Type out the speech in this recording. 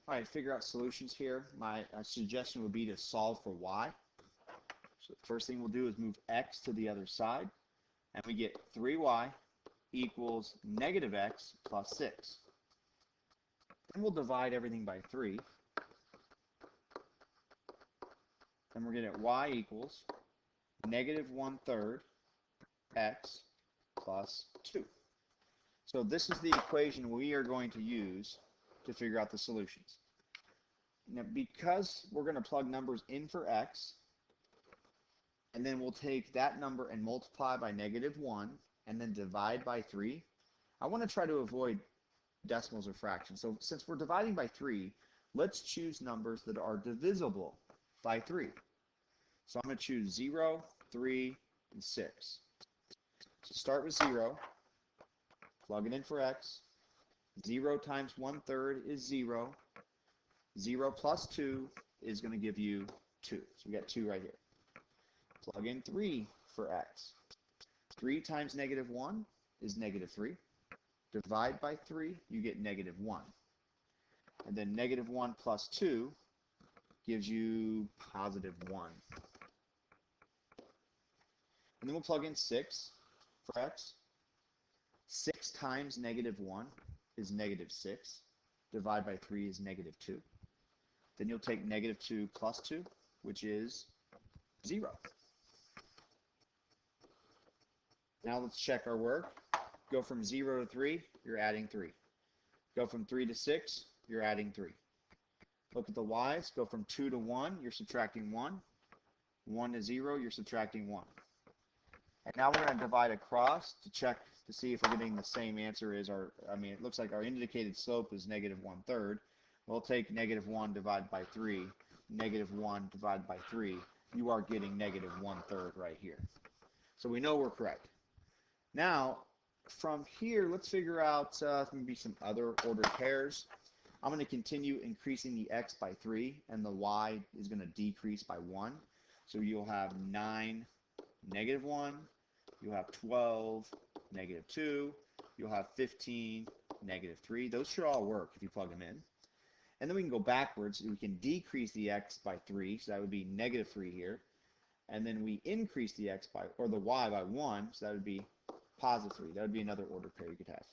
All right, figure out solutions here. My suggestion would be to solve for y. So the first thing we'll do is move x to the other side, and we get 3y equals negative x plus 6. Then we'll divide everything by 3, and we're going to get y equals negative 1/3 x plus 2. So this is the equation we are going to use to figure out the solutions. Now, because we're going to plug numbers in for x, and then we'll take that number and multiply by negative 1, and then divide by 3, I want to try to avoid decimals or fractions. So since we're dividing by 3, let's choose numbers that are divisible by 3. So I'm going to choose 0, 3, and 6. So start with 0, plug it in for x. 0 times 1/3 is 0. 0 plus 2 is going to give you 2. So we got 2 right here. Plug in 3 for x. 3 times negative 1 is negative 3. Divide by 3, you get negative 1. And then negative 1 plus 2 gives you positive 1. And then we'll plug in 6 for x. 6 times negative 1 is negative 6. Divide by 3 is negative 2. Then you'll take negative 2 plus 2, which is 0. Now let's check our work. Go from 0 to 3, you're adding 3. Go from 3 to 6, you're adding 3. Look at the y's. Go from 2 to 1, you're subtracting 1. 1 to 0, you're subtracting 1. And now we're going to divide across to check to see if we're getting the same answer as it looks like our indicated slope is negative 1/3. We'll take negative 1 divided by 3, negative 1 divided by 3. You are getting negative 1/3 right here. So we know we're correct. Now, from here, let's figure out maybe some other ordered pairs. I'm going to continue increasing the x by 3, and the y is going to decrease by 1. So you'll have 9, negative 1. You'll have 12, negative 2. You'll have 15, negative 3. Those should all work if you plug them in. And then we can go backwards. We can decrease the x by 3, so that would be negative 3 here. And then we increase the y by 1, so that would be positive 3. That would be another ordered pair you could have.